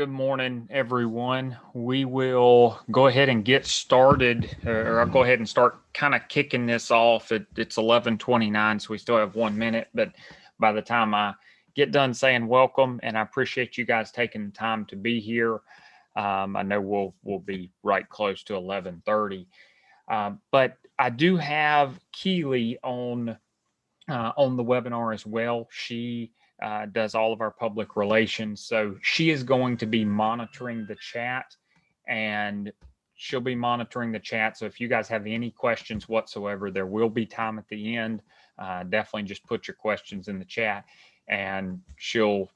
Good morning, everyone. We will go ahead and get started, or I'll go ahead and start kind of kicking this off. It's 11:29, so we still have 1 minute. But by the time I get done saying welcome, and I appreciate you guys taking the time to be here. I know we'll be right close to 11:30, but I do have Keely on the webinar as well. She does all of our public relations. So she is going to be monitoring the chat, and she'll be monitoring the chat. So if you guys have any questions whatsoever, there will be time at the end. Definitely just put your questions in the chat, and she'll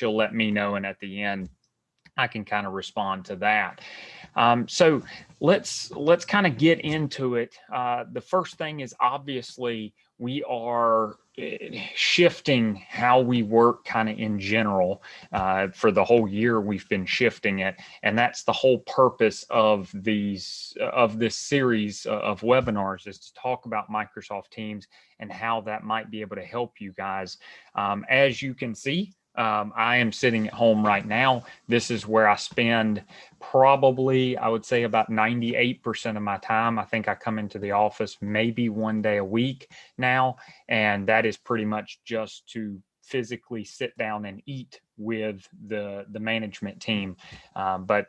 let me know. And at the end, I can kind of respond to that. So let's kind of get into it. The first thing is obviously we are shifting how we work kind of in general. For the whole year we've been shifting it, and that's the whole purpose of this series of webinars, is to talk about Microsoft Teams and how that might be able to help you guys. As you can see, I am sitting at home right now. This is where I spend probably, I would say, about 98% of my time. I think I come into the office maybe one day a week now, and that is pretty much just to physically sit down and eat with the management team. But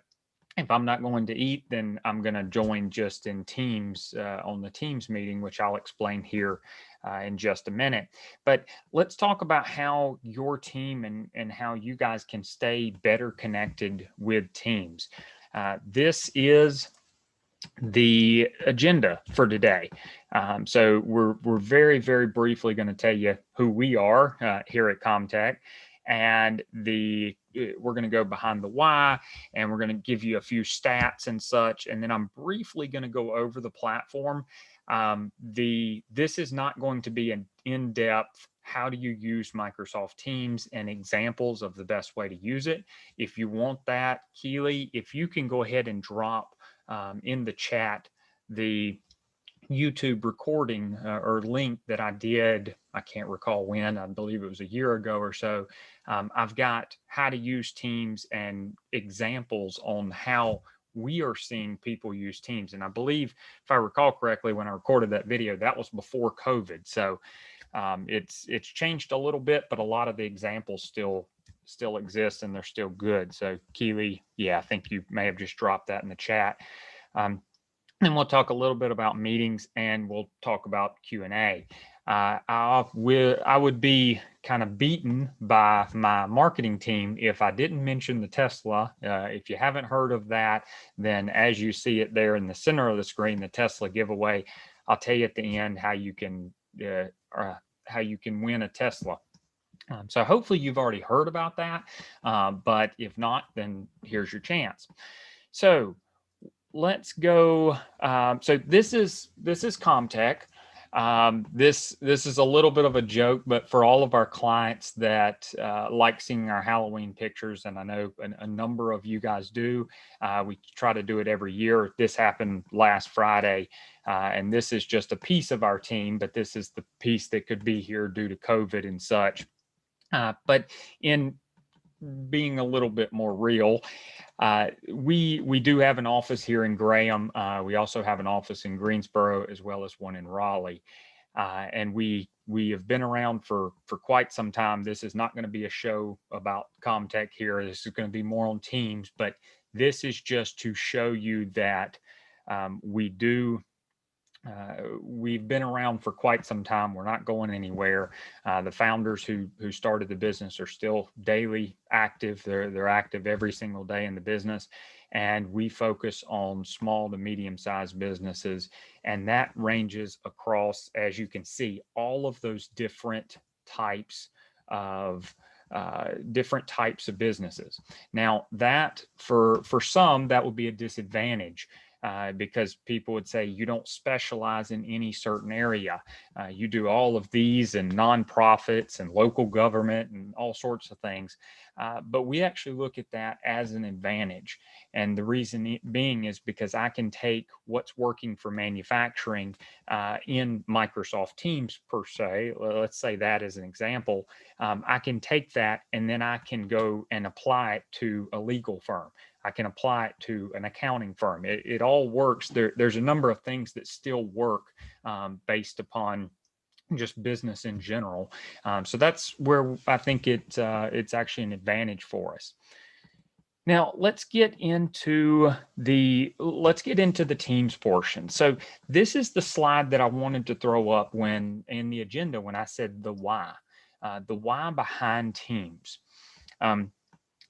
if I'm not going to eat, then I'm going to join just in Teams on the Teams meeting, which I'll explain here in just a minute. But let's talk about how your team and how you guys can stay better connected with Teams. This is the agenda for today. So we're very, very briefly going to tell you who we are here at ComTech, and we're going to go behind the why, and we're going to give you a few stats and such, and then I'm briefly going to go over the platform. This is not going to be an in-depth how do you use Microsoft Teams and examples of the best way to use it. If you want that, Keely, if you can go ahead and drop in the chat the YouTube recording or link that I did, I can't recall when, I believe it was a year ago or so. I've got how to use Teams and examples on how we are seeing people use Teams. And I believe, if I recall correctly, when I recorded that video, that was before COVID. So it's changed a little bit, but a lot of the examples still exist, and they're still good. So Keely, yeah, I think you may have just dropped that in the chat. Then we'll talk a little bit about meetings, and we'll talk about Q&A. I would be kind of beaten by my marketing team if I didn't mention the Tesla. If you haven't heard of that, then as you see it there in the center of the screen, the Tesla giveaway, I'll tell you at the end how you can win a Tesla. So hopefully you've already heard about that, but if not, then here's your chance. So let's go. So this is ComTech. This is a little bit of a joke, but for all of our clients that like seeing our Halloween pictures, and I know a number of you guys do, we try to do it every year. This happened last Friday, and this is just a piece of our team, but this is the piece that could be here due to COVID and such. But in being a little bit more real, we do have an office here in Graham. We also have an office in Greensboro, as well as one in Raleigh. And we have been around for quite some time. This is not going to be a show about ComTech here. This is going to be more on Teams, but this is just to show you that we've been around for quite some time. We're not going anywhere. The founders who started the business are still daily active. They're active every single day in the business, and we focus on small to medium-sized businesses, and that ranges across, as you can see, all of those different types of businesses. Now, that for some, that would be a disadvantage. because people would say you don't specialize in any certain area. You do all of these and nonprofits and local government and all sorts of things. But we actually look at that as an advantage. And the reason being is because I can take what's working for manufacturing in Microsoft Teams, per se. Let's say that as an example. I can take that and then I can go and apply it to a legal firm. I can apply it to an accounting firm. It all works. There's a number of things that still work based upon just business in general. So that's where I think it's actually an advantage for us. Now let's get into the Teams portion. So this is the slide that I wanted to throw up when in the agenda when I said the why behind Teams.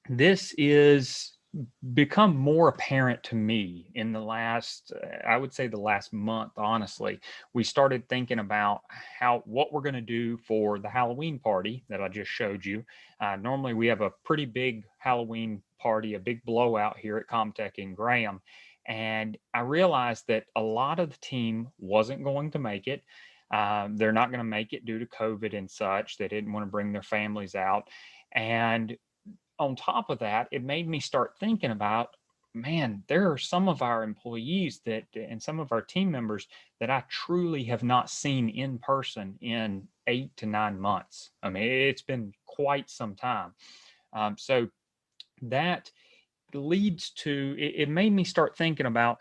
This is become more apparent to me in the last, I would say the last month, honestly. We started thinking about what we're going to do for the Halloween party that I just showed you. Normally we have a pretty big Halloween party, a big blowout here at ComTech in Graham. And I realized that a lot of the team wasn't going to make it. They're not going to make it due to COVID and such. They didn't want to bring their families out. And on top of that, it made me start thinking about, man, there are some of our employees and some of our team members that I truly have not seen in person in 8 to 9 months. I mean, it's been quite some time. So that leads to, it made me start thinking about,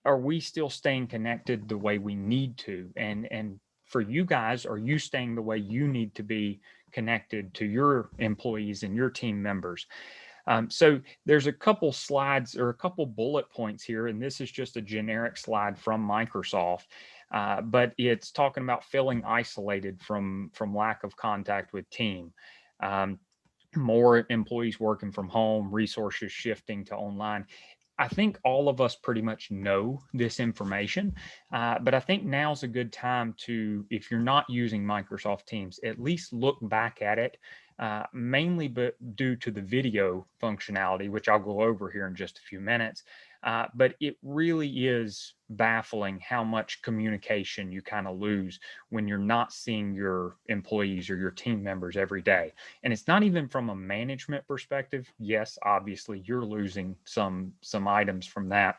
are we still staying connected the way we need to? And for you guys, are you staying the way you need to be connected to your employees and your team members? So there's a couple slides or a couple bullet points here, and this is just a generic slide from Microsoft, but it's talking about feeling isolated from lack of contact with team. More employees working from home, resources shifting to online. I think all of us pretty much know this information, but I think now's a good time to, if you're not using Microsoft Teams, at least look back at it, mainly but due to the video functionality, which I'll go over here in just a few minutes. But it really is baffling how much communication you kind of lose when you're not seeing your employees or your team members every day. And it's not even from a management perspective. Yes, obviously you're losing some items from that.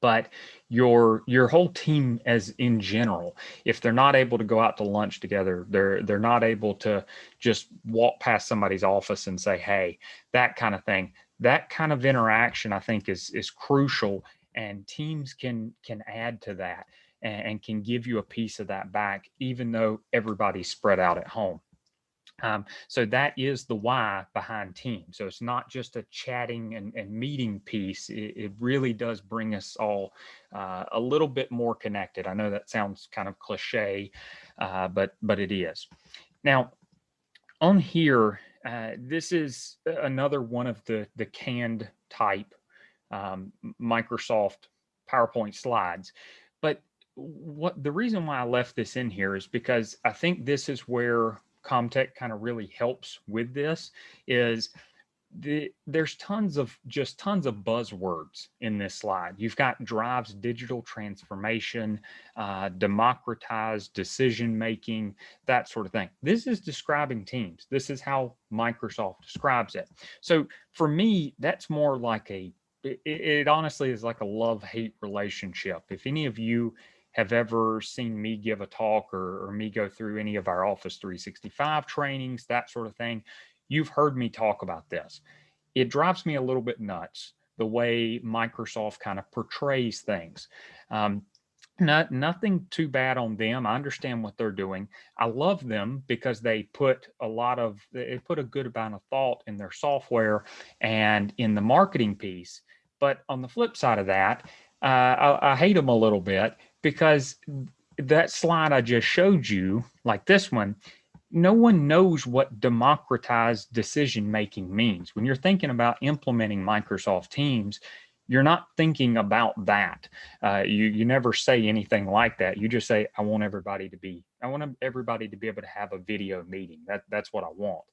But your whole team as in general, if they're not able to go out to lunch together, they're not able to just walk past somebody's office and say, hey, that kind of thing. That kind of interaction, I think, is crucial, and teams can add to that and can give you a piece of that back, even though everybody's spread out at home. So that is the why behind Teams. So it's not just a chatting and meeting piece. It really does bring us all a little bit more connected. I know that sounds kind of cliche, but it is. Now, on here, this is another one of the canned type Microsoft PowerPoint slides. But what the reason why I left this in here is because I think this is where ComTech kind of really helps with this. Is there's tons of buzzwords in this slide. You've got drives digital transformation, democratized decision making, that sort of thing. This is describing Teams. This is how Microsoft describes it. So for me, that's more like it honestly is like a love-hate relationship. If any of you have ever seen me give a talk or me go through any of our Office 365 trainings, that sort of thing, you've heard me talk about this. It drives me a little bit nuts the way Microsoft kind of portrays things. Nothing too bad on them. I understand what they're doing. I love them because they put a good amount of thought in their software and in the marketing piece. But on the flip side of that, I hate them a little bit because that slide I just showed you, like this one, no one knows what democratized decision making means. When you're thinking about implementing Microsoft Teams, you're not thinking about that. You never say anything like that. You just say, I want everybody to be able to have a video meeting. That's what I want.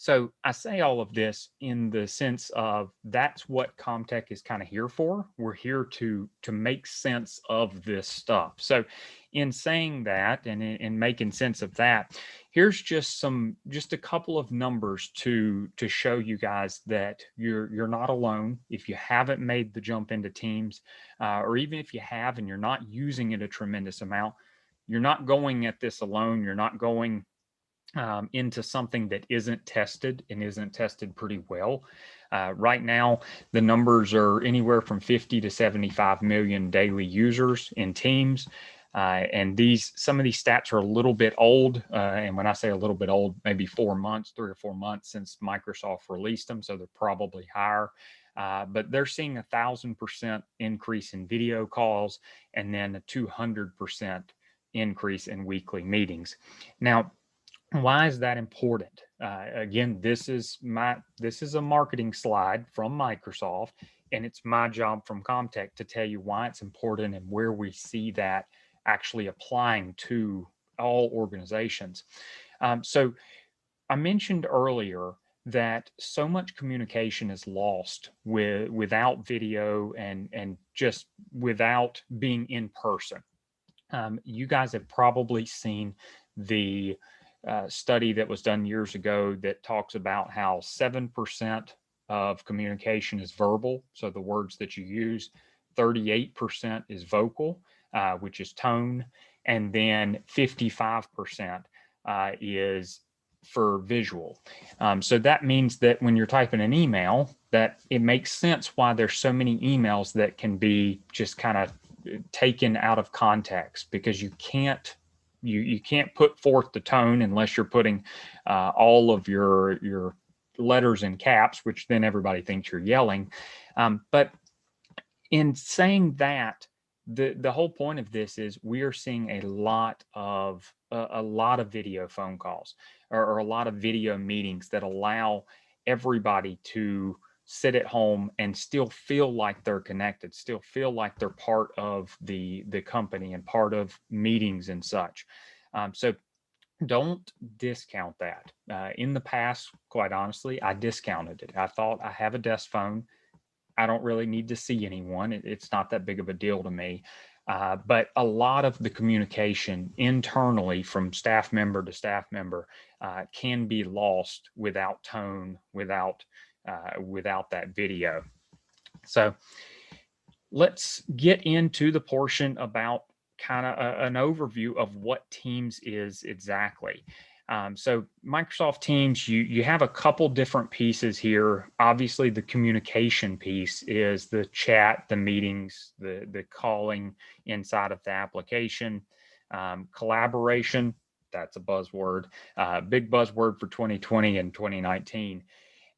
So I say all of this in the sense of that's what ComTech is kind of here for. We're here to make sense of this stuff. So in saying that and in making sense of that, here's just a couple of numbers to show you guys that you're not alone. If you haven't made the jump into Teams, or even if you have and you're not using it a tremendous amount, you're not going at this alone. You're not going into something that isn't tested and isn't tested pretty well. Right now, the numbers are anywhere from 50 to 75 million daily users in Teams. And some of these stats are a little bit old. And when I say a little bit old, maybe 4 months, 3 or 4 months since Microsoft released them. So they're probably higher. But they're seeing 1,000% increase in video calls and then a 200% increase in weekly meetings. Now, why is that important? Again, this is a marketing slide from Microsoft, and it's my job from ComTech to tell you why it's important and where we see that actually applying to all organizations. So I mentioned earlier that so much communication is lost without video and just without being in person. You guys have probably seen the study that was done years ago that talks about how 7% of communication is verbal, so the words that you use, 38% is vocal, which is tone, and then 55% is for visual. So that means that when you're typing an email, that it makes sense why there's so many emails that can be just kind of taken out of context, because you can't put forth the tone unless you're putting all of your letters in caps, which then everybody thinks you're yelling. But in saying that, the whole point of this is we are seeing a lot of video phone calls or a lot of video meetings that allow everybody to sit at home and still feel like they're connected, still feel like they're part of the company and part of meetings and such. So don't discount that. In the past, quite honestly, I discounted it. I thought I have a desk phone. I don't really need to see anyone. It's not that big of a deal to me. But a lot of the communication internally from staff member to staff member can be lost without tone, without that video. So let's get into the portion about kind of an overview of what Teams is exactly. So Microsoft Teams, you have a couple different pieces here. Obviously, the communication piece is the chat, the meetings, the calling inside of the application. Collaboration, that's a buzzword, big buzzword for 2020 and 2019.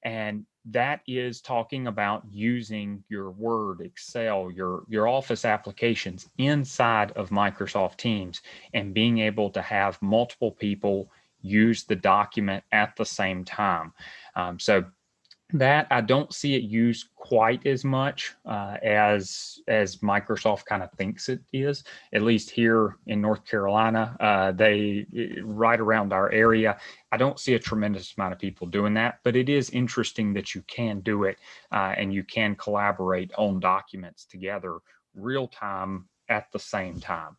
And that is talking about using your Word, Excel, your Office applications inside of Microsoft Teams and being able to have multiple people use the document at the same time. So that I don't see it used quite as much as Microsoft kind of thinks it is. At least here in North Carolina, right around our area, I don't see a tremendous amount of people doing that. But it is interesting that you can do it and you can collaborate on documents together real time at the same time.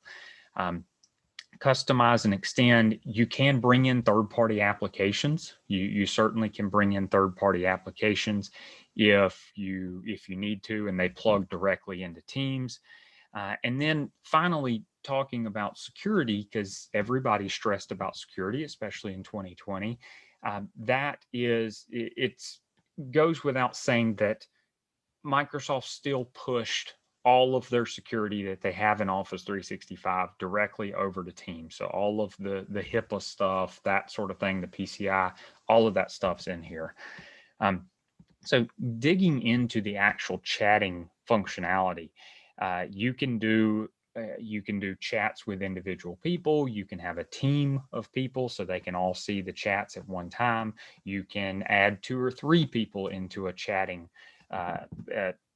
Customize and extend, you can bring in third-party applications. You certainly can bring in third-party applications if you need to, and they plug directly into Teams. And then finally, talking about security, because everybody's stressed about security, especially in 2020. It goes without saying that Microsoft still pushed all of their security that they have in Office 365 directly over to Teams. So all of the HIPAA stuff, that sort of thing, the PCI, all of that stuff's in here. So digging into the actual chatting functionality, you can do chats with individual people. You can have a team of people so they can all see the chats at one time. You can add 2 or 3 people into a chatting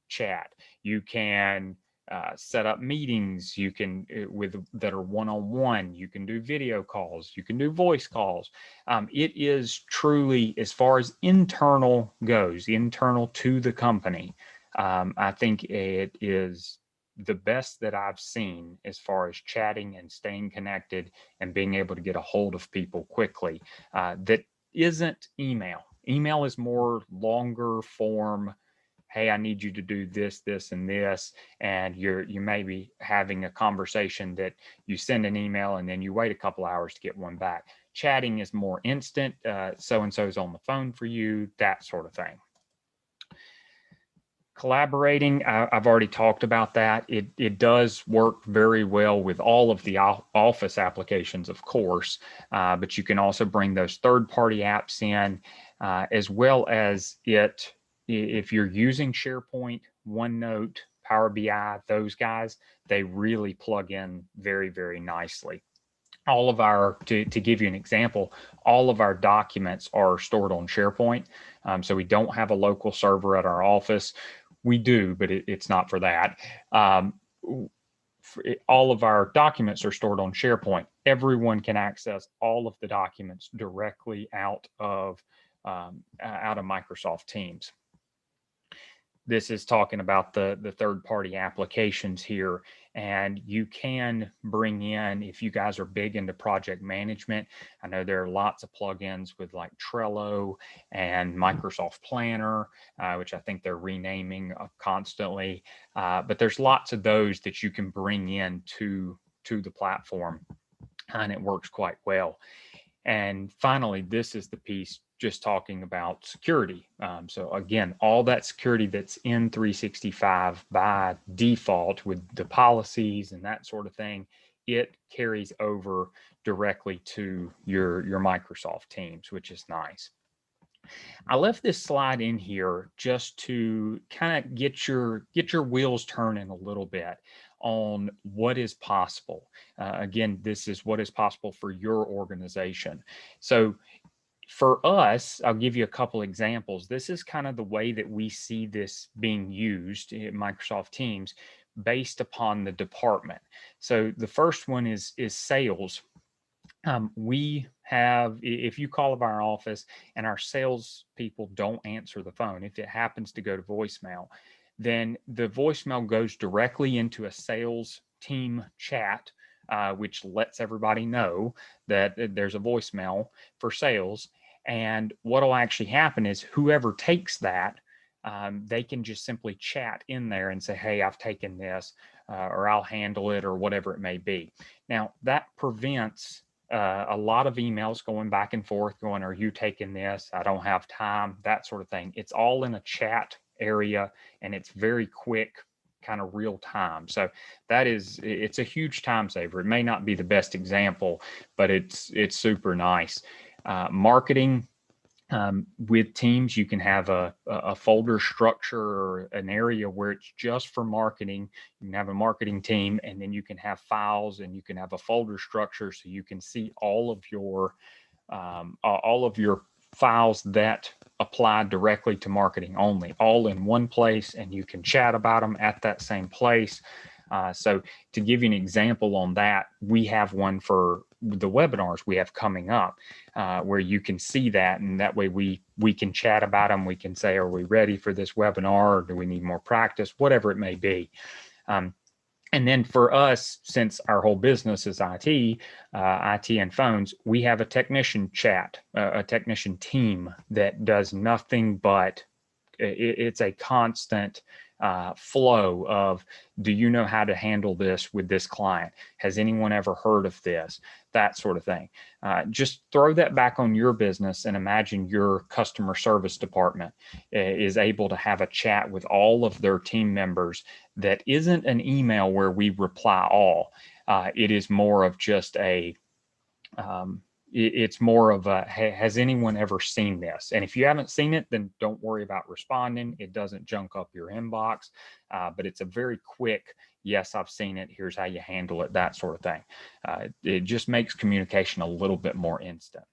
chat. You can set up meetings. You can that are one-on-one. You can do video calls. You can do voice calls. It is truly, as far as internal goes, internal to the company, I think it is the best that I've seen as far as chatting and staying connected and being able to get a hold of people quickly. That isn't email. Email is more longer form. Hey, I need you to do this, this, and this, and you may be having a conversation that you send an email and then you wait a couple hours to get one back. Chatting is more instant. So and so's on the phone for you, that sort of thing. Collaborating, I've already talked about that. It does work very well with all of the Office applications, of course, but you can also bring those third-party apps in, as well as if you're using SharePoint, OneNote, Power BI, those guys, they really plug in very, very nicely. All of our, to give you an example, all of our documents are stored on SharePoint. So we don't have a local server at our office. We do, but it's not for that. All of our documents are stored on SharePoint. Everyone can access all of the documents directly out of Microsoft Teams. This is talking about the third-party applications here, and you can bring in, if you guys are big into project management, I know there are lots of plugins with like Trello and Microsoft Planner, which I think they're renaming constantly, but there's lots of those that you can bring in to the platform, and it works quite well. And finally, this is the piece just talking about security. So again, all that security that's in 365 by default with the policies and that sort of thing, it carries over directly to your Microsoft Teams, which is nice. I left this slide in here just to kind of get your wheels turning a little bit on what is possible. Again, this is what is possible for your organization. So for us, I'll give you a couple examples. This is kind of the way that we see this being used in Microsoft Teams based upon the department. So the first one is sales. We have, if you call up our office and our sales people don't answer the phone, if it happens to go to voicemail, then the voicemail goes directly into a sales team chat, which lets everybody know that there's a voicemail for sales. And what will actually happen is whoever takes that, they can just simply chat in there and say, hey, I've taken this, or I'll handle it, or whatever it may be. Now, that prevents a lot of emails going back and forth going, are you taking this? I don't have time, that sort of thing. It's all in a chat area, and it's very quick, kind of real time. So it's a huge time saver. It may not be the best example, but it's super nice. Marketing, with Teams, you can have a folder structure or an area where it's just for marketing. You can have a marketing team, and then you can have files, and you can have a folder structure so you can see all of your files that apply directly to marketing only, all in one place, and you can chat about them at that same place. So to give you an example on that, we have one for the webinars we have coming up, where you can see that, and that way we can chat about them. We can say, are we ready for this webinar, or do we need more practice, whatever it may be. And then for us, since our whole business is IT and phones, we have a technician chat, a technician team that does nothing but it's a constant flow of, do you know how to handle this with this client? Has anyone ever heard of this? That sort of thing. Just throw that back on your business and imagine your customer service department is able to have a chat with all of their team members that isn't an email where we reply all. It is more of just it's more of a, hey, has anyone ever seen this? And if you haven't seen it, then don't worry about responding. It doesn't junk up your inbox, but it's a very quick, yes, I've seen it, here's how you handle it, that sort of thing. It just makes communication a little bit more instant.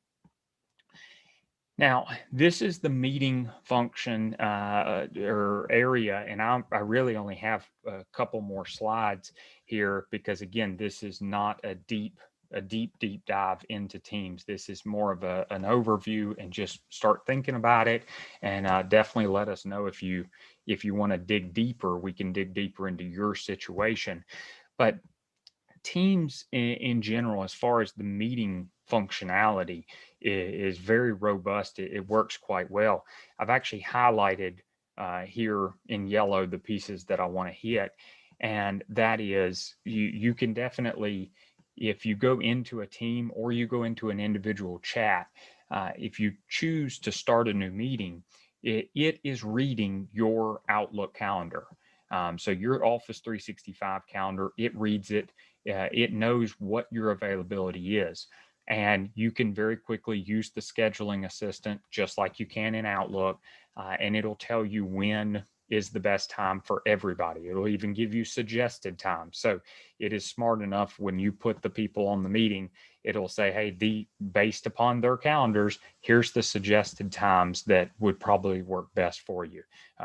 Now, this is the meeting function or area, and I really only have a couple more slides here because, again, this is not a deep dive into Teams. This is more of an overview and just start thinking about it, and definitely let us know if you want to dig deeper. We can dig deeper into your situation, but Teams in general, as far as the meeting functionality, is very robust. It works quite well. I've actually highlighted here in yellow the pieces that I want to hit, and that is you can definitely, if you go into a team or you go into an individual chat, if you choose to start a new meeting, it is reading your Outlook calendar. So your Office 365 calendar, it reads it. It knows what your availability is. And you can very quickly use the scheduling assistant just like you can in Outlook, and it'll tell you when is the best time for everybody. It'll even give you suggested times. So it is smart enough when you put the people on the meeting, it'll say, hey, based upon their calendars, here's the suggested times that would probably work best for you.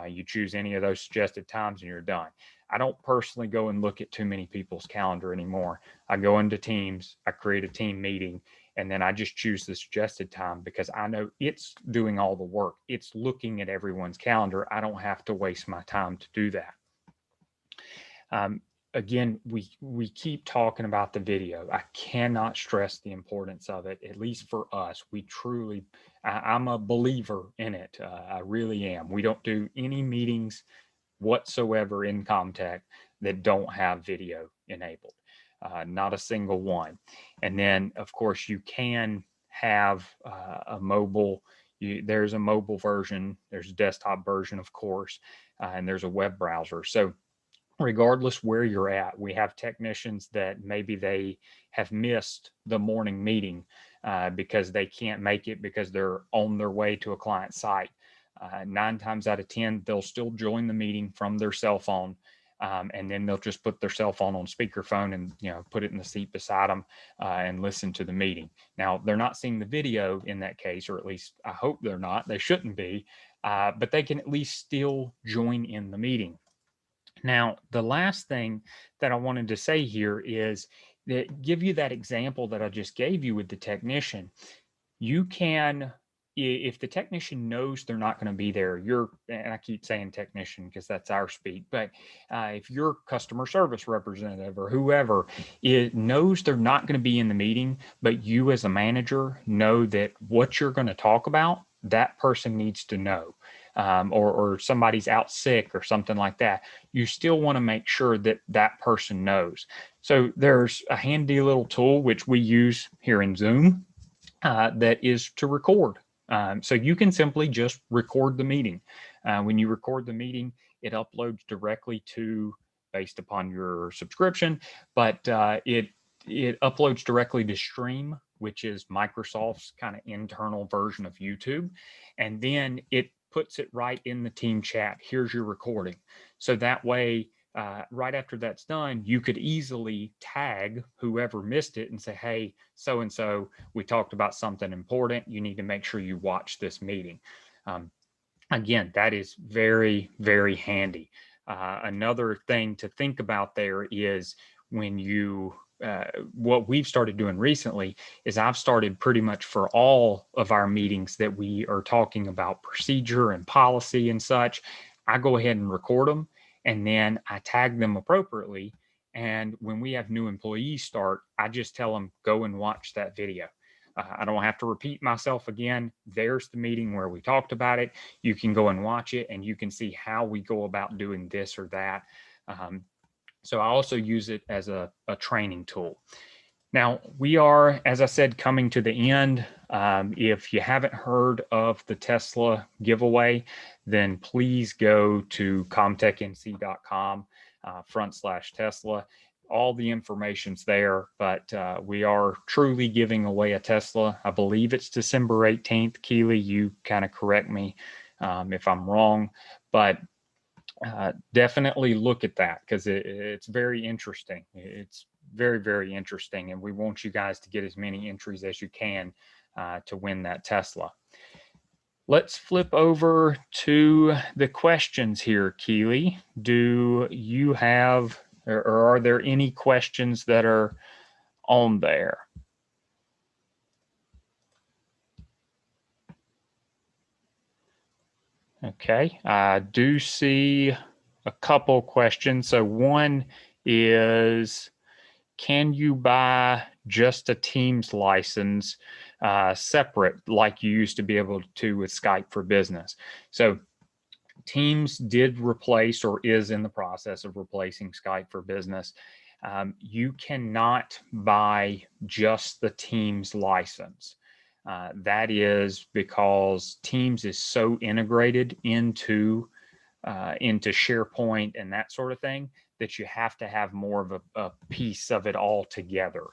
You choose any of those suggested times and you're done. I don't personally go and look at too many people's calendar anymore. I go into Teams, I create a team meeting, and then I just choose the suggested time because I know it's doing all the work. It's looking at everyone's calendar. I don't have to waste my time to do that. Again, we keep talking about the video. I cannot stress the importance of it, at least for us. We truly, I'm a believer in it. I really am. We don't do any meetings whatsoever in ComTech that don't have video enabled, not a single one. And then, of course, you can have a mobile. There's a mobile version. There's a desktop version, of course, and there's a web browser. So regardless where you're at, we have technicians that maybe they have missed the morning meeting because they can't make it because they're on their way to a client site. 9 times out of 10, they'll still join the meeting from their cell phone. And then they'll just put their cell phone on speakerphone and put it in the seat beside them and listen to the meeting. Now they're not seeing the video in that case, or at least I hope they're not. They shouldn't be, but they can at least still join in the meeting. Now, the last thing that I wanted to say here is that give you that example that I just gave you with the technician. You can, if the technician knows they're not going to be there, and I keep saying technician because that's our speak, but if your customer service representative or whoever it knows they're not going to be in the meeting, but you as a manager know that what you're going to talk about, that person needs to know. Or somebody's out sick or something like that, you still want to make sure that that person knows. So there's a handy little tool which we use here in Zoom that is to record. So you can simply just record the meeting. When you record the meeting, it uploads directly to, based upon your subscription, but it uploads directly to Stream, which is Microsoft's kind of internal version of YouTube, and then it puts it right in the team chat. Here's your recording. So that way, right after that's done, you could easily tag whoever missed it and say, hey, so-and-so, we talked about something important. You need to make sure you watch this meeting. Again, that is very, very handy. Another thing to think about there is when you, what we've started doing recently is I've started pretty much for all of our meetings that we are talking about procedure and policy and such, I go ahead and record them and then I tag them appropriately. And when we have new employees start, I just tell them, go and watch that video. I don't have to repeat myself again. There's the meeting where we talked about it. You can go and watch it and you can see how we go about doing this or that. So I also use it as a training tool. Now, we are, as I said, coming to the end. If you haven't heard of the Tesla giveaway, then please go to comtechnc.com /Tesla. All the information's there, but we are truly giving away a Tesla. I believe it's December 18th. Keely, you kind of correct me if I'm wrong, but definitely look at that because it's very interesting. It's very, very interesting, and we want you guys to get as many entries as you can to win that Tesla. Let's flip over to the questions here, Keely. Do you have, or are there any questions that are on there? Okay, I do see a couple questions. So one is, can you buy just a Teams license separate like you used to be able to with Skype for Business? So Teams did replace or is in the process of replacing Skype for Business. You cannot buy just the Teams license. That is because Teams is so integrated into SharePoint and that sort of thing that you have to have more of a piece of it all together.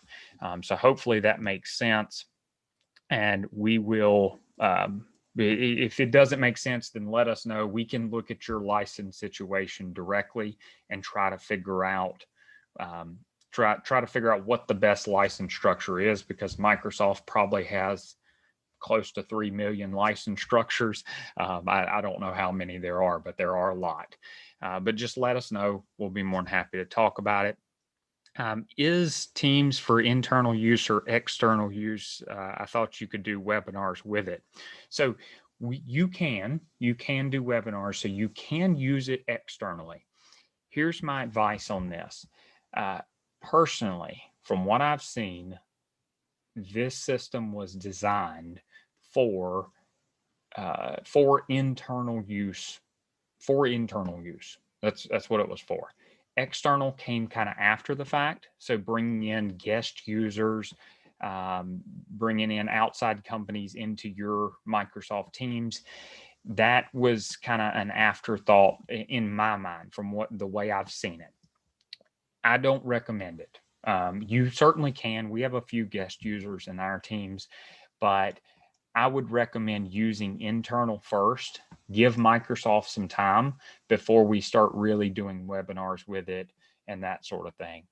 So hopefully that makes sense. And we will, if it doesn't make sense, then let us know. We can look at your license situation directly and try to figure out try to figure out what the best license structure is, because Microsoft probably has close to 3 million license structures. I don't know how many there are, but there are a lot. But just let us know. We'll be more than happy to talk about it. Is Teams for internal use or external use? I thought you could do webinars with it. So you can do webinars, so you can use it externally. Here's my advice on this. Personally, from what I've seen, this system was designed for internal use. That's what it was for. External came kind of after the fact. So bringing in guest users, bringing in outside companies into your Microsoft Teams, that was kind of an afterthought in my mind from the way I've seen it. I don't recommend it. You certainly can. We have a few guest users in our teams, but I would recommend using internal first. Give Microsoft some time before we start really doing webinars with it and that sort of thing.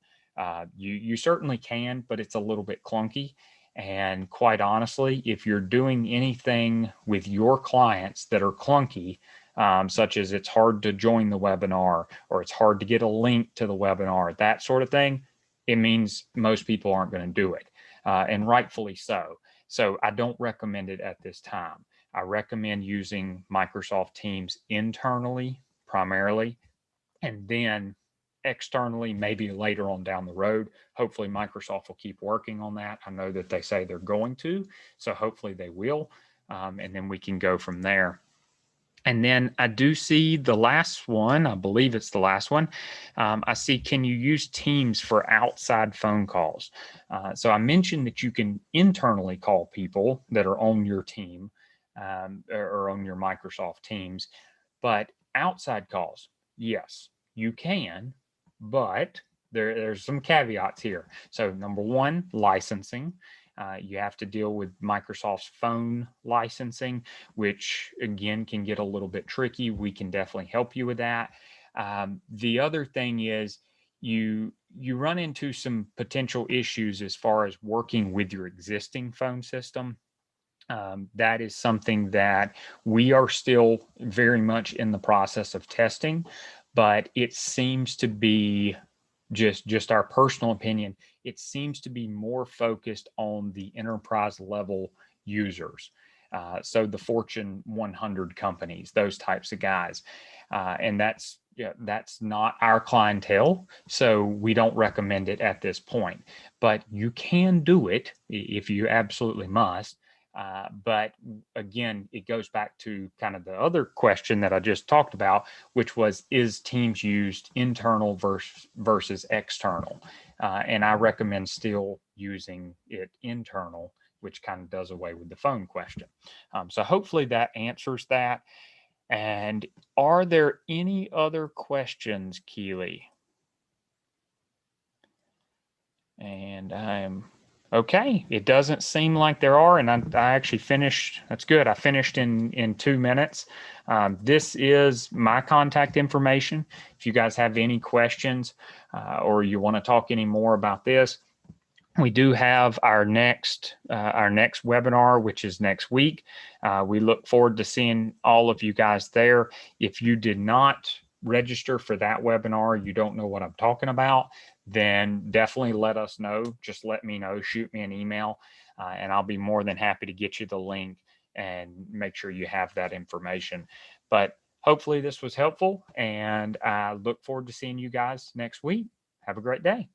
You certainly can, but it's a little bit clunky. And quite honestly, if you're doing anything with your clients that are clunky, such as it's hard to join the webinar or it's hard to get a link to the webinar, that sort of thing, it means most people aren't going to do it, and rightfully so. So I don't recommend it at this time. I recommend using Microsoft Teams internally primarily, and then externally maybe later on down the road. Hopefully Microsoft will keep working on that. I know that they say they're going to, so hopefully they will, and then we can go from there. And then I do see the last one, I believe it's the last one. I see, can you use Teams for outside phone calls? So I mentioned that you can internally call people that are on your team or on your Microsoft Teams, but outside calls, yes, you can, but there's some caveats here. So number one, licensing. You have to deal with Microsoft's phone licensing, which again can get a little bit tricky. We can definitely help you with that. The other thing is you run into some potential issues as far as working with your existing phone system. That is something that we are still very much in the process of testing, but it seems to be just our personal opinion, it seems to be more focused on the enterprise level users. So the Fortune 100 companies, those types of guys. And that's not our clientele. So we don't recommend it at this point, but you can do it if you absolutely must. But again, it goes back to kind of the other question that I just talked about, which was, is Teams used internal versus external? And I recommend still using it internal, which kind of does away with the phone question. So hopefully that answers that. And are there any other questions, Keely? And I'm okay. It doesn't seem like there are, and I actually finished. That's good. I finished in 2 minutes. This is my contact information. If you guys have any questions or you want to talk any more about this, We do have our next webinar, which is next week. We look forward to seeing all of you guys there. If you did not register for that webinar, you don't know what I'm talking about, then definitely let us know. Just let me know, shoot me an email, and I'll be more than happy to get you the link and make sure you have that information. But hopefully this was helpful, and I look forward to seeing you guys next week. Have a great day.